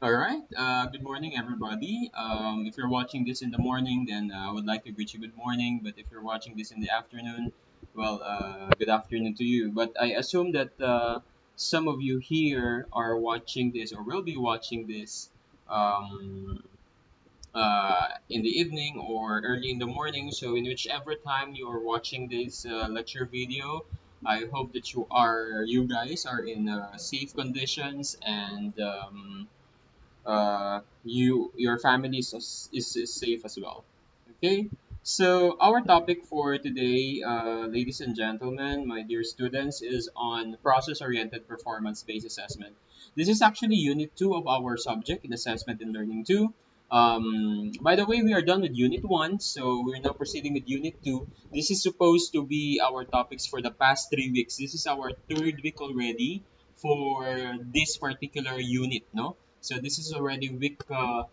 All right. Good morning, everybody. If you're watching this in the morning, then I would like to greet you good morning. But if you're watching this in the afternoon, well, good afternoon to you. But I assume that some of you here are watching this or will be watching this um, in the evening or early in the morning. So, in whichever time you are watching this lecture video, I hope that you guys are in safe conditions and your family is safe as well. Okay, so our topic for today, ladies and gentlemen, my dear students, is on process-oriented performance-based assessment. This is actually unit 2 of our subject in assessment and learning 2. By the way, we are done with unit 1, so we're now proceeding with unit 2. This is supposed to be our topics for the past 3 weeks. This is our third week already for this particular unit, no? So this is already week 5,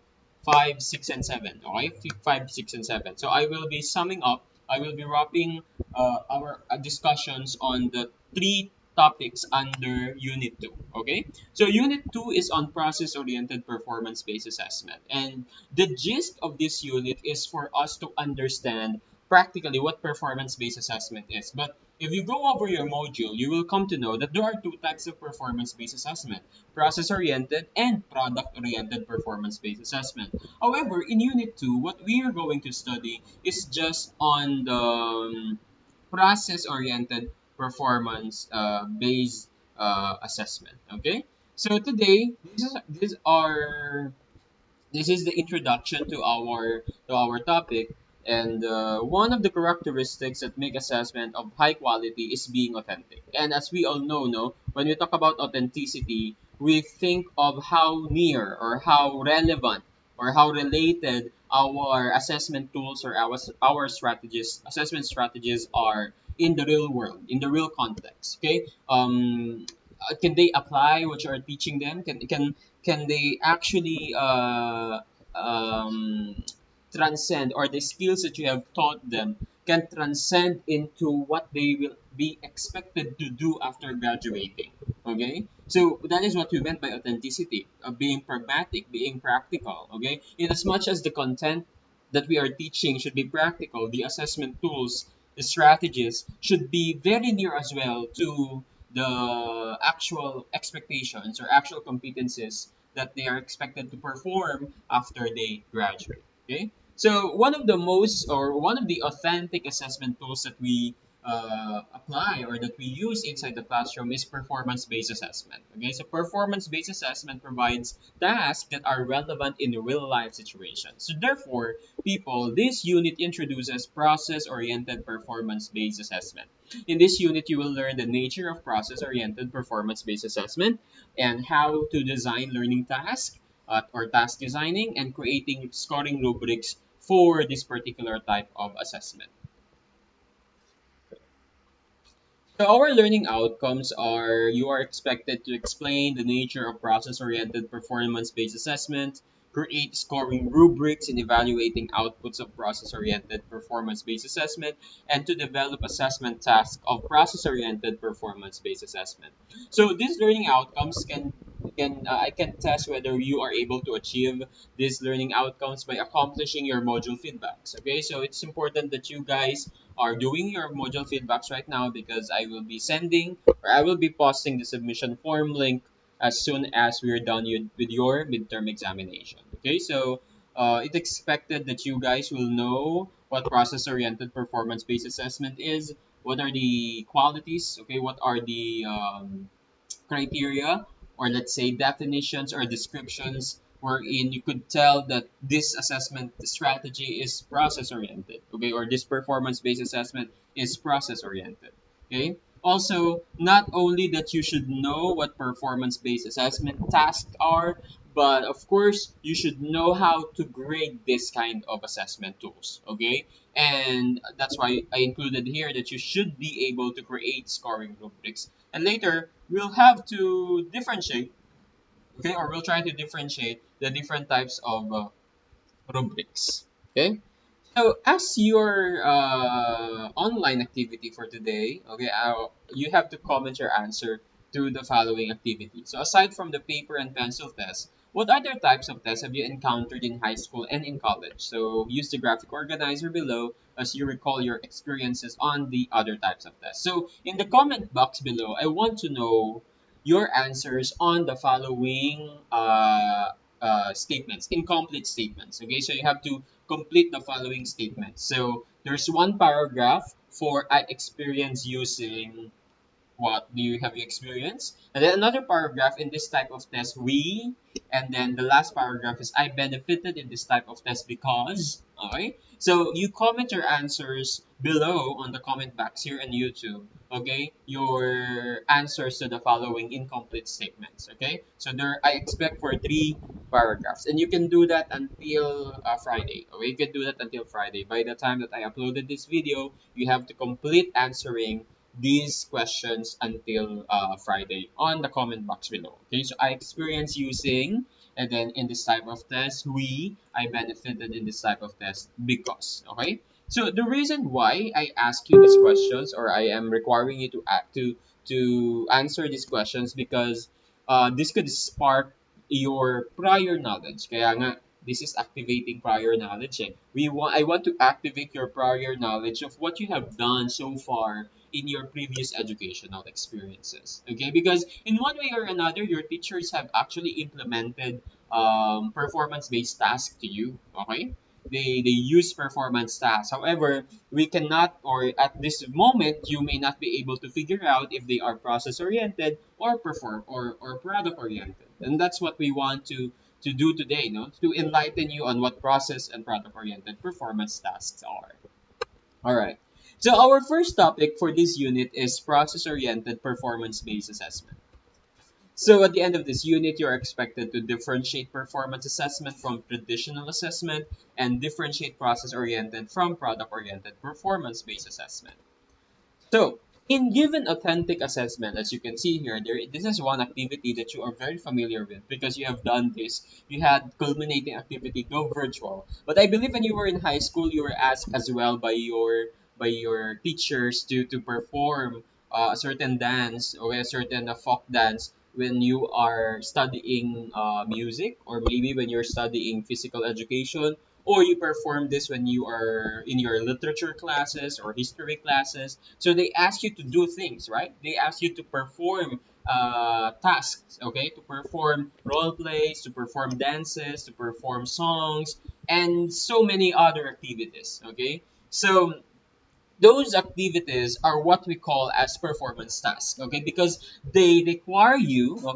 6, and 7. Okay, week 5, 6, and 7. So I will be summing up. I will be wrapping our discussions on the three topics under Unit 2. Okay, so Unit 2 is on process-oriented performance-based assessment, and the gist of this unit is for us to understand practically what performance-based assessment is. But if you go over your module, you will come to know that there are two types of performance-based assessment: process-oriented and product-oriented performance-based assessment. However, in Unit 2, what we are going to study is just on the process-oriented performance-based assessment. Okay, so today this is the introduction to our topic, and one of the characteristics that make assessment of high quality is being authentic. And as we all know, no, when we talk about authenticity, we think of how near or how relevant or how related our assessment tools or our strategies, assessment strategies are in the real world, in the real context. Okay, can they apply what you are teaching them? Can they actually um, transcend, or the skills that you have taught them can transcend into what they will be expected to do after graduating? Okay, so that is what we meant by authenticity, being pragmatic, being practical. Okay, in as much as the content that we are teaching should be practical, the assessment tools, the strategies should be very near as well to the actual expectations or actual competencies that they are expected to perform after they graduate. Okay, so one of the authentic assessment tools that we apply or that we use inside the classroom is performance-based assessment. Okay, so performance-based assessment provides tasks that are relevant in real life situations. So therefore, people, this unit introduces process-oriented performance-based assessment. In this unit, you will learn the nature of process-oriented performance-based assessment and how to design learning tasks or task designing and creating scoring rubrics for this particular type of assessment. So our learning outcomes are: you are expected to explain the nature of process-oriented performance-based assessment, create scoring rubrics in evaluating outputs of process-oriented performance-based assessment, and to develop assessment tasks of process-oriented performance-based assessment. So these learning outcomes can I can test whether you are able to achieve these learning outcomes by accomplishing your module feedbacks. Okay, so it's important that you guys are doing your module feedbacks right now, because I will be sending or I will be posting the submission form link as soon as we're done with your midterm examination. Okay, so it's expected that you guys will know what process-oriented performance-based assessment is, what are the qualities, okay, what are the criteria, or let's say definitions or descriptions wherein you could tell that this assessment strategy is process oriented, okay, or this performance based assessment is process oriented. Okay, also, not only that you should know what performance based assessment tasks are, but of course you should know how to grade this kind of assessment tools. Okay, and that's why I included here that you should be able to create scoring rubrics, and later we'll have to differentiate, okay, or we'll try to differentiate the different types of rubrics. Okay, so as your online activity for today, okay, you have to comment your answer to the following activity. So aside from the paper and pencil test, what other types of tests have you encountered in high school and in college? So use the graphic organizer below as you recall your experiences on the other types of tests. So in the comment box below, I want to know your answers on the following statements, incomplete statements. Okay, so you have to complete the following statements. So there's one paragraph for I experience using what do you have you experienced? And then another paragraph in this type of test, we, and then the last paragraph is I benefited in this type of test because. Okay, so you comment your answers below on the comment box here on YouTube. Okay, your answers to the following incomplete statements. Okay, so there I expect for 3 paragraphs, and you can do that until Friday. Okay, you can do that until Friday. By the time that I uploaded this video, you have to complete answering these questions until Friday on the comment box below. Okay, so I experienced using, and then in this type of test, I benefited in this type of test because. Okay, so the reason why I ask you these questions or I am requiring you to act to answer these questions because this could spark your prior knowledge. Kaya nga, this is activating prior knowledge. Eh. I want to activate your prior knowledge of what you have done so far in your previous educational experiences. Okay, because in one way or another, your teachers have actually implemented performance-based tasks to you. Okay, they use performance tasks. However, we cannot, or at this moment, you may not be able to figure out if they are process-oriented or or product-oriented, and that's what we want to do today, no? To enlighten you on what process and product-oriented performance tasks are. All right. So our first topic for this unit is process-oriented performance-based assessment. So at the end of this unit, you're expected to differentiate performance assessment from traditional assessment and differentiate process-oriented from product-oriented performance-based assessment. So, in given authentic assessment, as you can see here, this is one activity that you are very familiar with because you have done this. You had culminating activity, go virtual. But I believe when you were in high school, you were asked as well by your teachers to perform a certain dance or a certain folk dance when you are studying music or maybe when you're studying physical education or you perform this when you are in your literature classes or history classes. So they ask you to do things, right? They ask you to perform tasks, okay? To perform role plays, to perform dances, to perform songs, and so many other activities, okay? So those activities are what we call as performance tasks, okay, because they require you or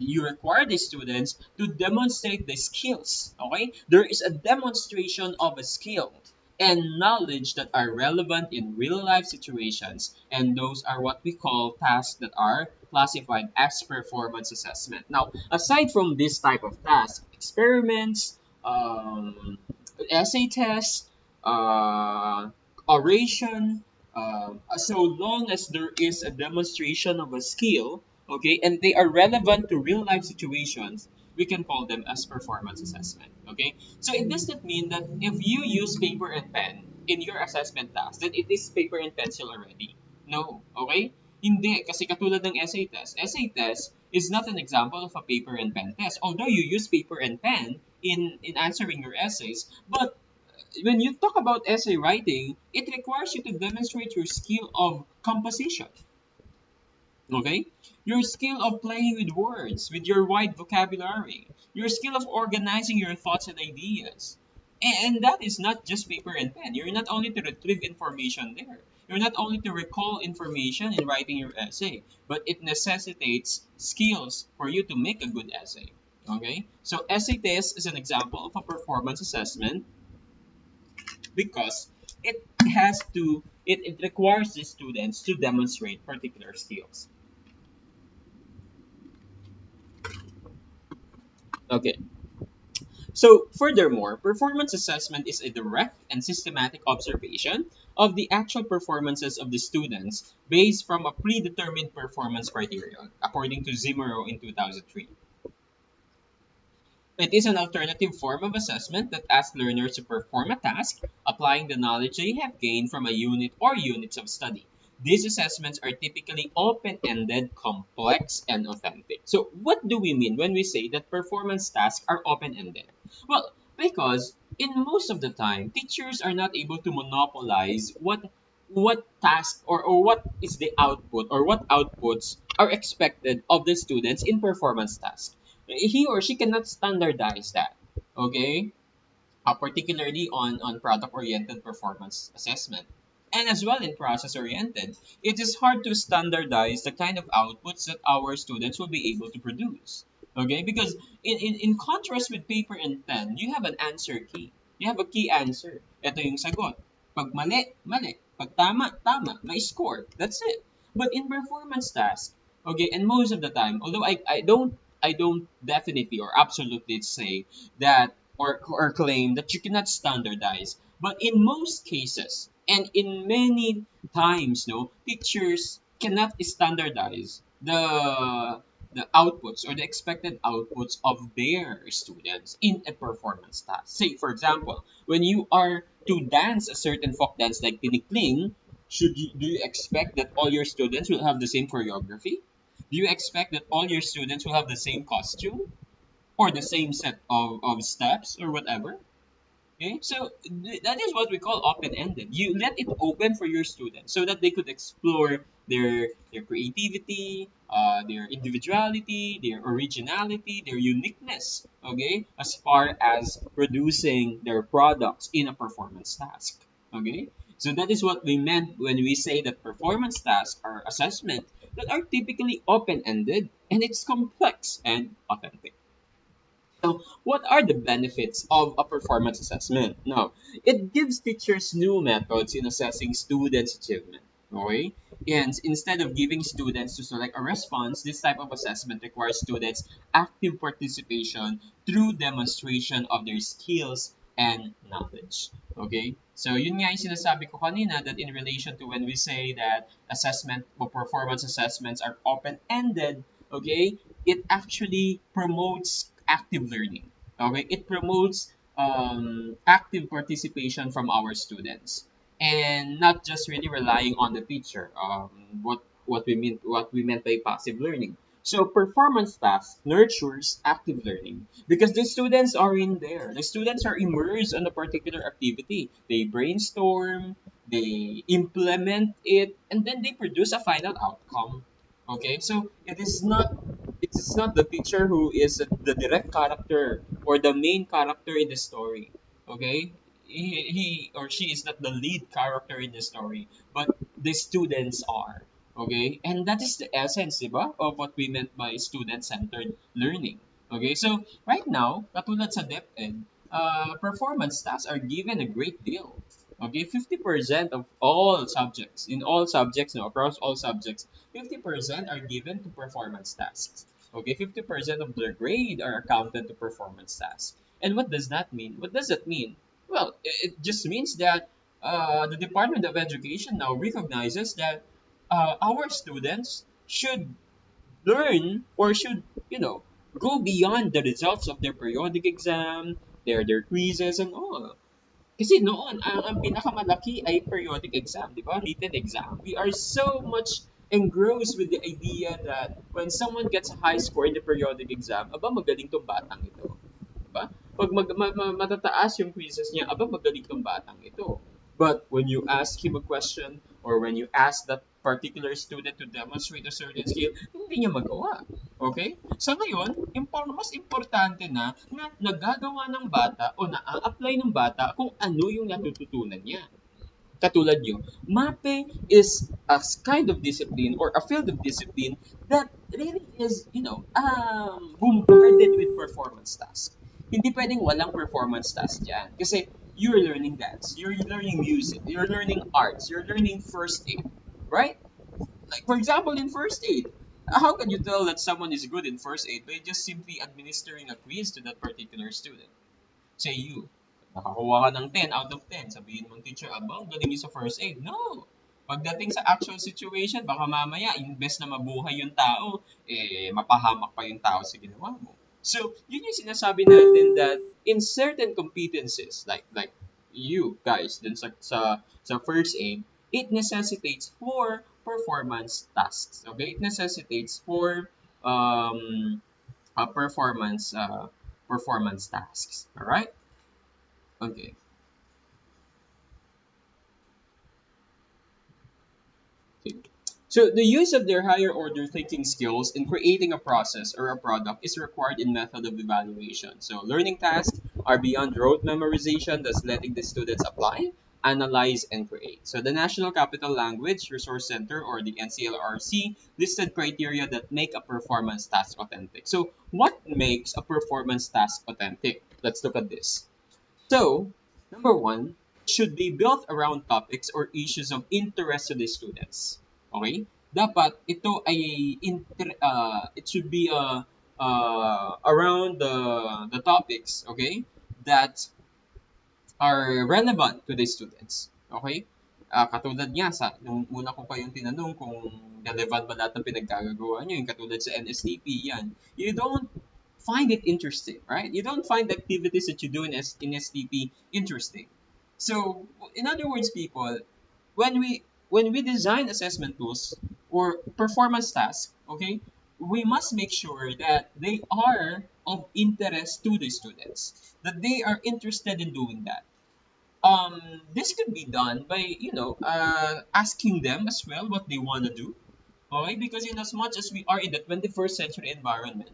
you require the students to demonstrate the skills, okay. There is a demonstration of a skill and knowledge that are relevant in real life situations, and those are what we call tasks that are classified as performance assessment. Now aside from this type of task, experiments, essay tests, oration, so long as there is a demonstration of a skill, okay, and they are relevant to real life situations, we can call them as performance assessment, okay? So it does not mean that if you use paper and pen in your assessment task, then it is paper and pencil already. No, okay? Hindi, kasi katulad ng essay test. Essay test is not an example of a paper and pen test. Although you use paper and pen in answering your essays, but when you talk about essay writing, it requires you to demonstrate your skill of composition. Okay? Your skill of playing with words, with your wide vocabulary, your skill of organizing your thoughts and ideas. And that is not just paper and pen. You're not only to retrieve information there. You're not only to recall information in writing your essay, but it necessitates skills for you to make a good essay. Okay? So essay test is an example of a performance assessment because it requires the students to demonstrate particular skills. Okay. So furthermore, performance assessment is a direct and systematic observation of the actual performances of the students based from a predetermined performance criterion, according to Zimmerman in 2003. It is an alternative form of assessment that asks learners to perform a task, applying the knowledge they have gained from a unit or units of study. These assessments are typically open-ended, complex, and authentic. So what do we mean when we say that performance tasks are open-ended? Well, because in most of the time, teachers are not able to monopolize what task or what is the output or what outputs are expected of the students in performance tasks. He or she cannot standardize that. Okay? Particularly on product-oriented performance assessment. And as well in process-oriented, it is hard to standardize the kind of outputs that our students will be able to produce. Okay? Because in contrast with paper and pen, you have an answer key. You have a key answer. Ito yung sagot. Pag mali, mali. Pag tama, tama. May score. That's it. But in performance task, okay, and most of the time, although I don't definitely or absolutely say that or claim that you cannot standardize. But in most cases, and in many times, no, teachers cannot standardize the outputs or the expected outputs of their students in a performance task. Say, for example, when you are to dance a certain folk dance like tinikling, do you expect that all your students will have the same choreography? Do you expect that all your students will have the same costume? Or the same set of steps or whatever. Okay, so that is what we call open-ended. You let it open for your students so that they could explore their creativity, their individuality, their originality, their uniqueness. Okay, as far as producing their products in a performance task. Okay, so that is what we meant when we say that performance tasks are assessment that are typically open-ended and it's complex and authentic. So, what are the benefits of a performance assessment? Now, it gives teachers new methods in assessing students' achievement. Okay? And instead of giving students to select a response, this type of assessment requires students' active participation through demonstration of their skills and knowledge. Okay? So, yun nga yung sinasabi ko kanina that in relation to when we say that assessment or performance assessments are open-ended, okay, it actually promotes active learning. Okay, it promotes active participation from our students, and not just really relying on the teacher. What we meant by passive learning. So performance tasks nurtures active learning because the students are in there. The students are immersed in a particular activity. They brainstorm, they implement it, and then they produce a final outcome. Okay, so it is not the teacher who is the direct character or the main character in the story. Okay, he or she is not the lead character in the story, but the students are. Okay, and that is the essence, diba, of what we meant by student-centered learning. Okay, so right now, katulad sa DepEd, performance tasks are given a great deal. Okay, 50% of all subjects, in all subjects, no, across all subjects, 50% are given to performance tasks. Okay, 50% of their grade are accounted to performance tasks. And what does that mean? What does it mean? Well, it just means that the Department of Education now recognizes that our students should learn or should, go beyond the results of their periodic exam, their quizzes and all. Kasi noon, ang pinakamalaki ay periodic exam, di ba? Written exam. We are so much engrossed with the idea that when someone gets a high score in the periodic exam, aba, magaling tong batang ito. Diba? Pag matataas yung quizzes niya, aba, magaling tong batang ito. But when you ask him a question or when you ask that particular student to demonstrate a certain skill, hindi niya magawa. Okay? Sa ngayon, mas importante na nagagawa ng bata o na-apply ng bata kung ano yung natututunan niya. Katulad nyo, MAPE is a kind of discipline or a field of discipline that really is, bombarded with performance tasks. Hindi pwedeng walang performance task dyan. Kasi you're learning dance, you're learning music, you're learning arts, you're learning first aid, right? Like, for example, in first aid, how can you tell that someone is good in first aid by just simply administering a quiz to that particular student? Say you, nakakuha ka ng 10 out of 10. Sabihin mong teacher, abang, galing niyo sa first aid. No! Pagdating sa actual situation, baka mamaya, imbes na mabuhay yung tao, mapahamak pa yung tao sa ginawa mo. So, yun yung sinasabi natin that in certain competencies, like you guys, dun sa first aid, it necessitates for performance tasks. Okay, it necessitates for um, performance tasks. All right. Okay. Okay. So the use of their higher order thinking skills in creating a process or a product is required in method of evaluation. So learning tasks are beyond rote memorization, thus letting the students apply, analyze, and create. So the National Capital Language Resource Center or the NCLRC listed criteria that make a performance task authentic. So what makes a performance task authentic? Let's look at this. So, number one, it should be built around topics or issues of interest to the students. Okay? Dapat ito ay it should be around the topics, okay, that are relevant to the students. Okay? Katulad nga sa, nung una ko kayong tinanong kung relevant ba lahat ng pinagkagagawa nyo, yung katulad sa NSTP, yan. You don't find it interesting, right? You don't find the activities that you do in STP interesting. So, in other words, people, when we design assessment tools or performance tasks, okay, we must make sure that they are of interest to the students, that they are interested in doing that. This could be done by asking them as well what they want to do. Okay, because in as much as we are in the 21st century environment,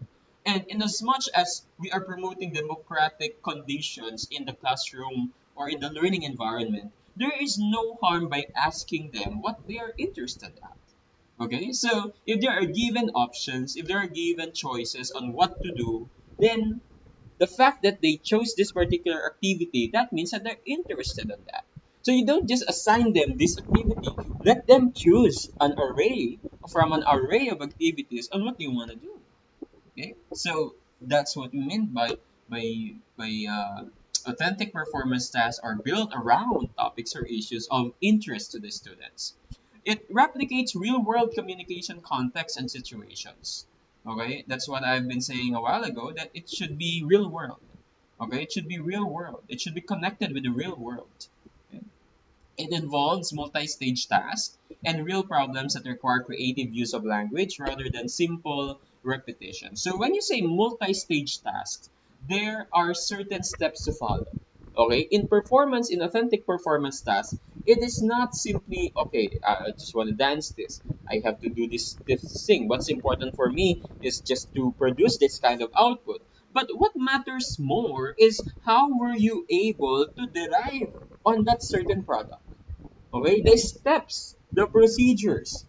and in as much as we are promoting democratic conditions in the classroom or in the learning environment, there is no harm by asking them what they are interested at. Okay, so if there are given options, if there are given choices on what to do, then the fact that they chose this particular activity, that means that they're interested in that. So you don't just assign them this activity. Let them choose an array of activities on what they want to do. Okay, so that's what we mean by authentic performance tasks are built around topics or issues of interest to the students. It replicates real-world communication contexts and situations. Okay, that's what I've been saying a while ago. That it should be real world. Okay, it should be real world. It should be connected with the real world. Okay? It involves multi-stage tasks and real problems that require creative use of language rather than simple repetition. So when you say multi-stage tasks, there are certain steps to follow. Okay, in authentic performance tasks, it is not simply okay. I just want to dance this. I have to do this thing. What's important for me is just to produce this kind of output. But what matters more is how were you able to derive on that certain product. Okay, the steps, the procedures,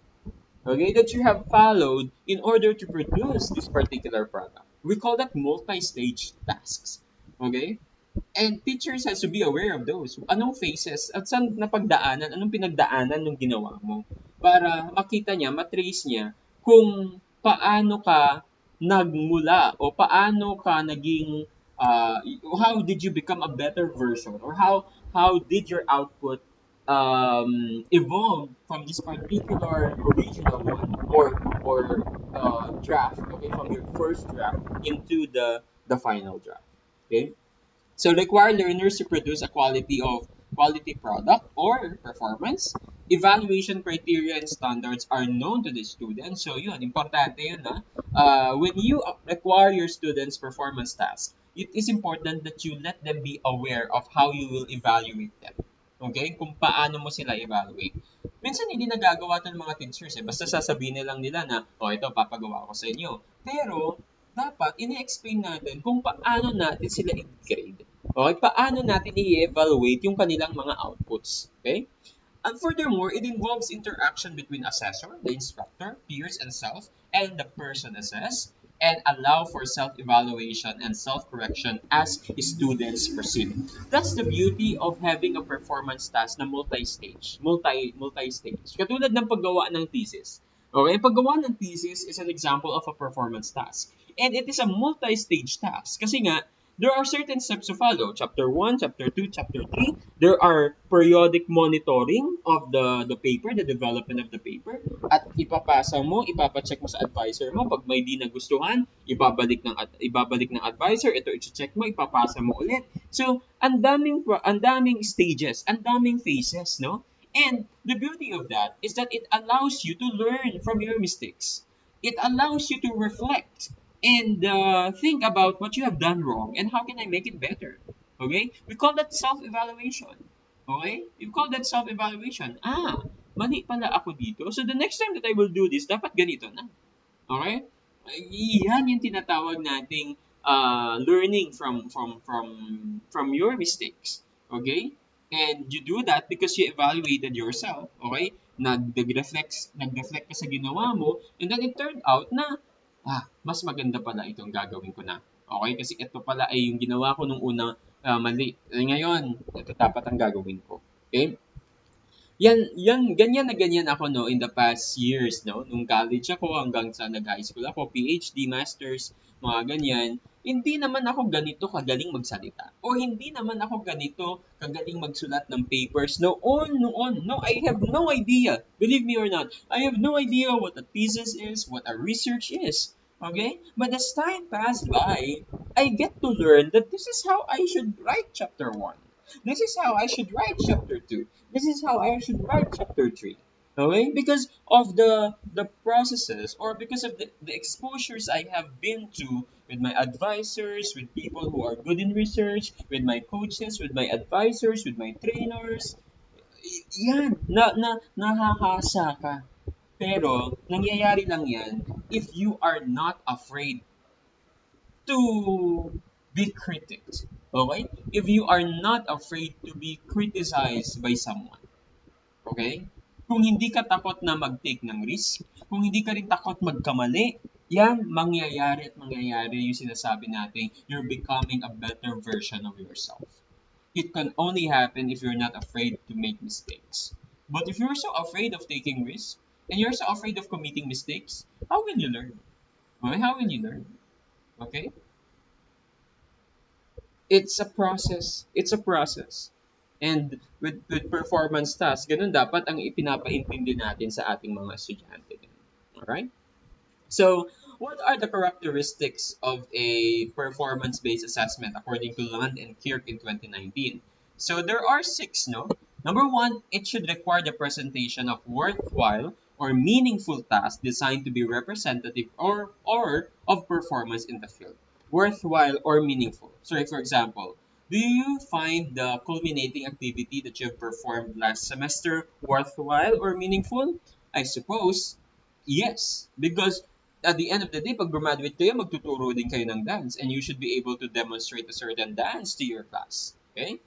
okay, that you have followed in order to produce this particular product. We call that multi-stage tasks. Okay? And teachers has to be aware of those. Anong phases at saan napagdaanan, anong pinagdaanan ng ginawa mo para makita niya, matrace niya kung paano ka nagmula o paano ka naging how did you become a better version or how did your output evolve from this particular original one or draft, okay, from your first draft into the final draft. Okay, so require learners to produce a quality product or performance. Evaluation criteria and standards are known to the students. So yun, importante yun na. When you require your students performance tasks, it is important that you let them be aware of how you will evaluate them. Okay? Kung paano mo sila evaluate. Minsan hindi nagagawa ito ng mga teachers eh. Basta sasabihin nilang nila na, oh ito, papagawa ko sa inyo. Pero, dapat ini-explain natin kung paano natin sila i-grade. Okay? Paano natin i-evaluate yung kanilang mga outputs. Okay? And furthermore, it involves interaction between assessor, the instructor, peers, and self, and the person assessed, and allow for self-evaluation and self-correction as students proceed. That's the beauty of having a performance task na multi-stage. Katulad ng paggawa ng thesis. Okay, paggawa ng thesis is an example of a performance task. And it is a multi-stage task. Kasi nga, there are certain steps to follow. Chapter 1, Chapter 2, Chapter 3. There are periodic monitoring of the paper, the development of the paper. At ipapasa mo, ipapacheck mo sa advisor mo. Pag may di nagustuhan, ibabalik ng advisor. Ito i-check mo, ipapasa mo ulit. So, ang daming stages, ang daming phases, no? And the beauty of that is that it allows you to learn from your mistakes. It allows you to reflect and think about what you have done wrong and how can I make it better. Okay? We call that self-evaluation. Okay? We call that self-evaluation. Mali pala ako dito. So the next time that I will do this, dapat ganito na. Okay? Yan yung tinatawag nating learning from your mistakes. Okay? And you do that because you evaluated yourself. Okay? Nag-reflect ka sa ginawa mo, and then it turned out na mas maganda pala itong gagawin ko na. Okay? Kasi ito pala ay yung ginawa ko nung una mali. Ngayon, ito dapat ang gagawin ko. Okay? Ganyan ako, no, in the past years, no, nung college ako hanggang sa nag-high school ako, PhD, masters, mga ganyan. Hindi naman ako ganito kagaling magsalita. O hindi naman ako ganito kagaling magsulat ng papers. Noon. No, I have no idea. Believe me or not, I have no idea what a thesis is, what a research is. Okay? But as time passed by, I get to learn that this is how I should write chapter 1. This is how I should write chapter 2. This is how I should write chapter 3. Okay? Because of the processes, or because of the exposures I have been to with my advisors, with people who are good in research, with my coaches, with my advisors, with my trainers. Yan, nahahasa ka. Pero, nangyayari lang yan if you are not afraid to be critiqued. Okay? If you are not afraid to be criticized by someone. Okay? Kung hindi ka takot na mag-take ng risk, kung hindi ka rin takot magkamali, yan, mangyayari yung sinasabi natin, you're becoming a better version of yourself. It can only happen if you're not afraid to make mistakes. But if you're so afraid of taking risks, and you're so afraid of committing mistakes, how will you learn? Okay? How will you learn? Okay? It's a process. It's a process. And with performance task, ganun dapat ang ipinapaintindi natin sa ating mga estudyante. Alright? So, what are the characteristics of a performance-based assessment according to Land and Kirk in 2019? So, there are 6, no? Number 1, it should require the presentation of worthwhile or meaningful tasks designed to be representative or of performance in the field. Worthwhile or meaningful. So, for example, do you find the culminating activity that you have performed last semester worthwhile or meaningful? I suppose, yes. Because at the end of the day, pag graduate kayo, magtuturo din kayo ng dance, and you should be able to demonstrate a certain dance to your class. Okay?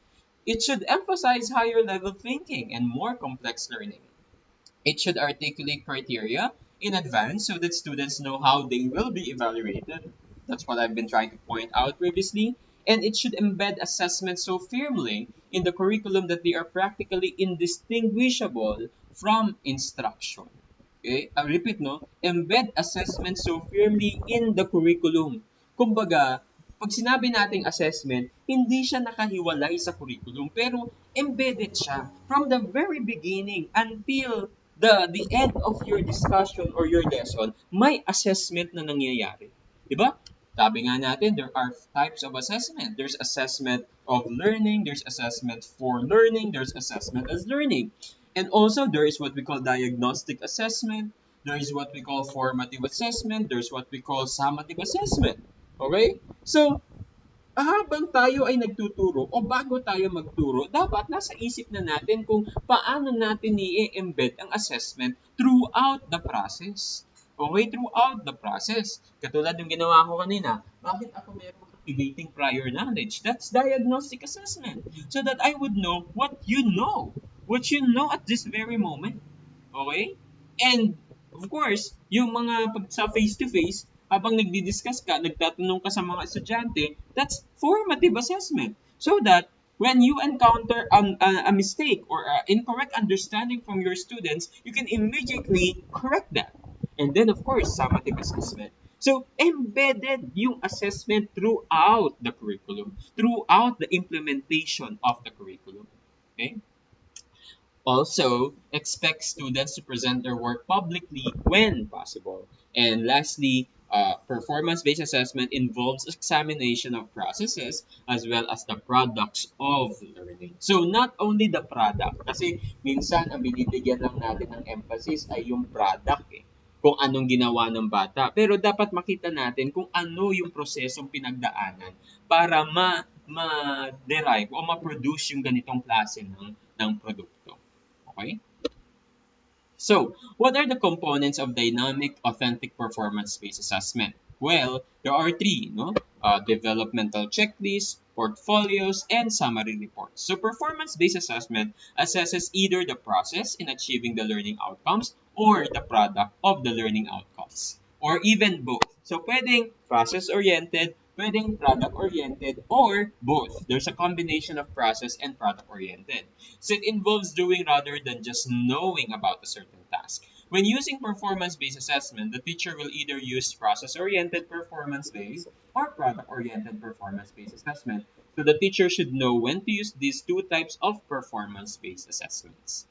It should emphasize higher level thinking and more complex learning. It should articulate criteria in advance so that students know how they will be evaluated. That's what I've been trying to point out previously. And it should embed assessment so firmly in the curriculum that they are practically indistinguishable from instruction. Okay? I repeat, no? Embed assessment so firmly in the curriculum. Kumbaga, pag sinabi nating assessment, hindi siya nakahiwalay sa curriculum, pero embedded siya from the very beginning until the end of your discussion or your lesson, may assessment na nangyayari. Diba? Sabi nga natin, there are types of assessment. There's assessment of learning, there's assessment for learning, there's assessment as learning. And also, there is what we call diagnostic assessment, there is what we call formative assessment, there's what we call summative assessment. Okay? So, habang tayo ay nagtuturo o bago tayo magturo, dapat nasa isip na natin kung paano natin i-embed ang assessment throughout the process. Okay, throughout the process. Katulad ng ginawa ko kanina, bakit ako merong activating prior knowledge? That's diagnostic assessment. So that I would know what you know at this very moment. Okay? And, of course, yung mga pag sa face-to-face, habang nagdi-discuss ka, nagtatanong ka sa mga estudyante, that's formative assessment. So that when you encounter a mistake or incorrect understanding from your students, you can immediately correct that. And then, of course, summative assessment. So, embedded yung assessment throughout the curriculum, throughout the implementation of the curriculum. Okay? Also, expect students to present their work publicly when possible. And lastly, Performance-based assessment involves examination of processes as well as the products of learning. So, not only the product, kasi minsan ang binibigyan lang natin ng emphasis ay yung product kung anong ginawa ng bata. Pero dapat makita natin kung ano yung prosesong pinagdaanan para ma-derive o ma-produce yung ganitong klase ng produkto. Okay? So, what are the components of dynamic authentic performance-based assessment? Well, there are three, no? Developmental checklists, portfolios, and summary reports. So, performance-based assessment assesses either the process in achieving the learning outcomes or the product of the learning outcomes, or even both. So, pwedeng process-oriented, pwedeng product-oriented, or both. There's a combination of process and product-oriented. So it involves doing rather than just knowing about a certain task. When using performance-based assessment, the teacher will either use process-oriented performance-based or product-oriented performance-based assessment. So the teacher should know when to use these two types of performance-based assessments.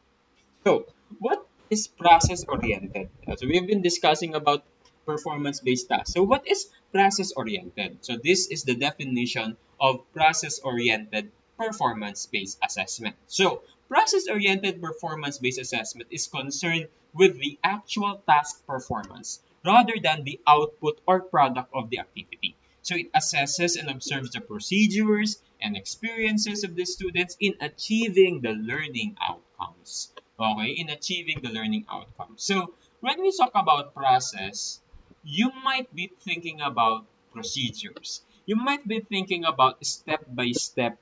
So, what is process-oriented? So, we've been discussing about performance-based tasks. So, what is process-oriented? So, this is the definition of process-oriented performance-based assessment. So, process-oriented performance-based assessment is concerned with the actual task performance rather than the output or product of the activity. So, it assesses and observes the procedures and experiences of the students in achieving the learning outcomes. Okay, in achieving the learning outcome. So, when we talk about process, you might be thinking about procedures. You might be thinking about step-by-step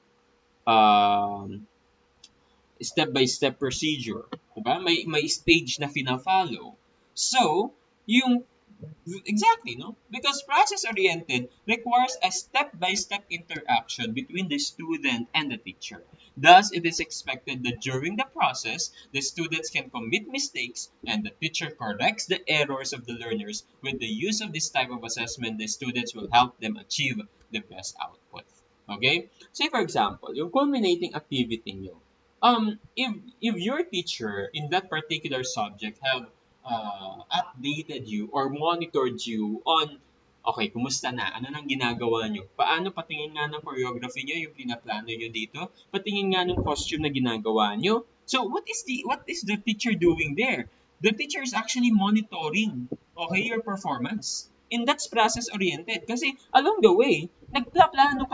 um, step-by-step procedure. Diba? May stage na fina-follow. So, yung exactly, no? Because process-oriented requires a step-by-step interaction between the student and the teacher. Thus, it is expected that during the process, the students can commit mistakes and the teacher corrects the errors of the learners. With the use of this type of assessment, the students will help them achieve the best output. Okay? Say for example, yung culminating activity nyo. If your teacher in that particular subject have updated you or monitored you on, okay, kumusta na? Ano nang ginagawa nyo? Paano patingin nga ng choreography nyo, yung pinaplano nyo dito? Patingin nga ng costume na ginagawa nyo? So, what is the teacher doing there? The teacher is actually monitoring, okay, your performance. And that's process-oriented. Kasi along the way, nagpaplano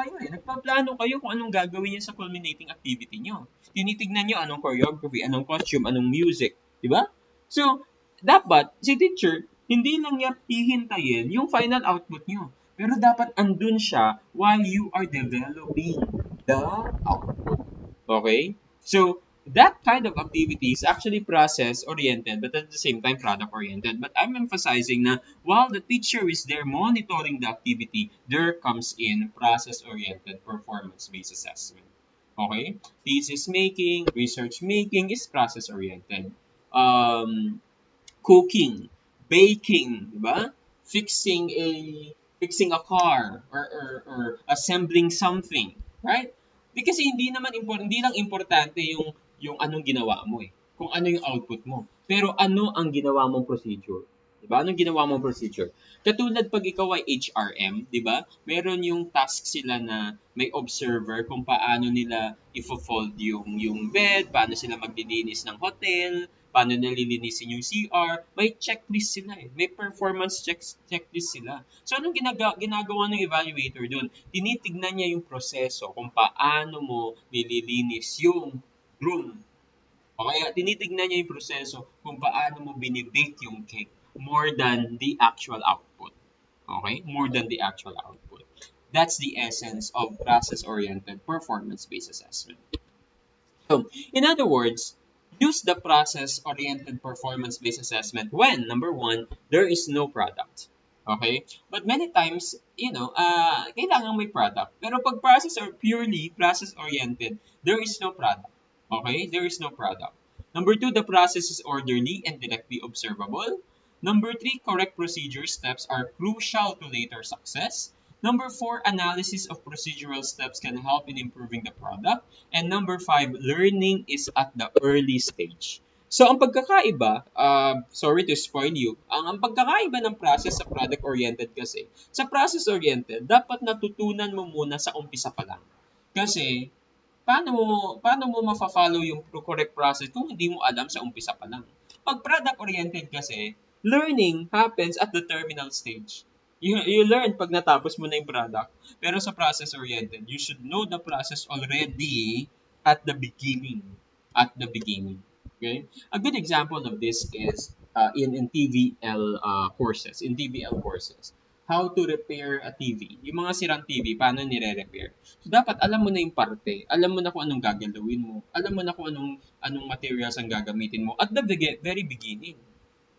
kayo kung anong gagawin niyo sa culminating activity nyo. Tinitignan nyo anong choreography, anong costume, anong music. Di ba? So, dapat si teacher, hindi lang niya hihintayin yung final output nyo. Pero dapat andun siya while you are developing the output. Okay? So, that kind of activity is actually process-oriented but at the same time product-oriented. But I'm emphasizing na while the teacher is there monitoring the activity, there comes in process-oriented performance-based assessment. Okay? Thesis making, research making is process-oriented. Cooking, baking, di ba? Fixing a fixing a car or assembling something, right? Because hindi lang importante yung anong ginawa mo kung ano yung output mo. Pero ano ang ginawa mong procedure? 'Di ba? Anong ginawa mong procedure? Katulad pag ikaw ay HRM, 'di ba? Meron yung task sila na may observer kung paano nila ifo-fold yung bed, paano sila maglilinis ng hotel, paano nililinisin yung CR, may checklist sila May performance checklist sila. So, anong ginagawa ng evaluator doon? Tinitignan niya yung proseso kung paano mo nililinis yung room. O kaya, tinitignan niya yung proseso kung paano mo binibake yung cake more than the actual output. Okay? More than the actual output. That's the essence of process-oriented performance-based assessment. So, in other words, use the process-oriented performance-based assessment when, number one, there is no product. Okay? But many times, kailangan may product. Pero pag process or purely process-oriented, there is no product. Okay? There is no product. Number two, the process is orderly and directly observable. Number three, correct procedure steps are crucial to later success. Number four, analysis of procedural steps can help in improving the product. And number five, learning is at the early stage. So, ang pagkakaiba, sorry to spoil you, ang pagkakaiba ng process sa product-oriented kasi, sa process-oriented, dapat natutunan mo muna sa umpisa pa lang. Kasi, paano mo mafa-follow yung correct process kung hindi mo alam sa umpisa pa lang? Pag product-oriented kasi, learning happens at the terminal stage. You learn pag natapos mo na yung product. Pero sa process-oriented, you should know the process already at the beginning. At the beginning. Okay? A good example of this is in TVL courses. In TVL courses, how to repair a TV. Yung mga sirang TV, paano nire-repair. So, dapat alam mo na yung parte. Alam mo na kung anong gagalawin mo. Alam mo na kung anong materials ang gagamitin mo at the very beginning.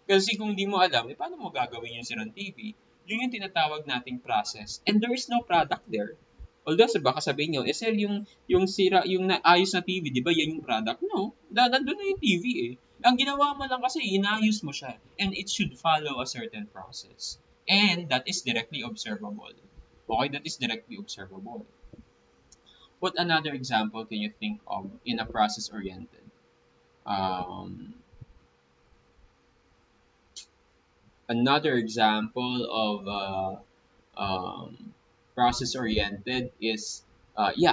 Kasi kung hindi mo alam, paano mo gagawin yung sirang TV? Yun yung tinatawag nating process. And there is no product there. Although, baka sabihin nyo, sir, yung sira, yung naayos na TV, di ba yan yung product? No, nandun na yung TV eh. Ang ginawa mo lang kasi, inayos mo siya. And it should follow a certain process. And that is directly observable. Okay, that is directly observable. What another example can you think of in a process-oriented? Um, Another example of process-oriented is,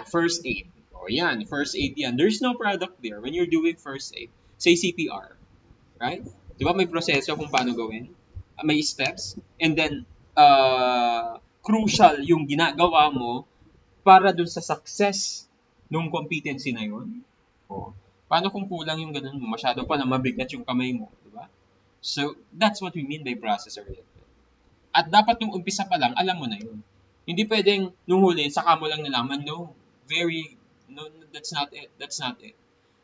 first aid. O yan, first aid yan. There's no product there when you're doing first aid. Say CPR, right? Di ba may proseso kung paano gawin? May steps. And then, crucial yung ginagawa mo para dun sa success nung competency na yun. O, paano kung kulang yung ganun mo? Masyado pa na mabigat yung kamay mo, di ba? So, that's what we mean by process-oriented. At dapat nung umpisa pa lang, alam mo na yun. Hindi pwedeng nung huli, saka mo lang nalaman, no. No, that's not it. That's not it.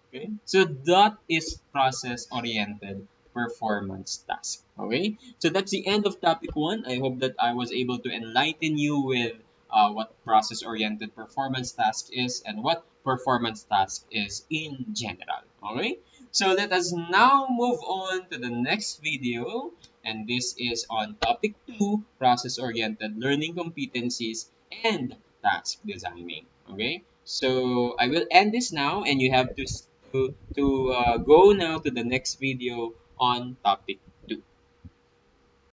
Okay? So that is process-oriented performance task. Okay? So that's the end of topic 1. I hope that I was able to enlighten you with what process-oriented performance task is and what performance task is in general. Okay? So let us now move on to the next video. And this is on topic 2, process-oriented learning competencies and task designing. Okay? So I will end this now and you have to go now to the next video on topic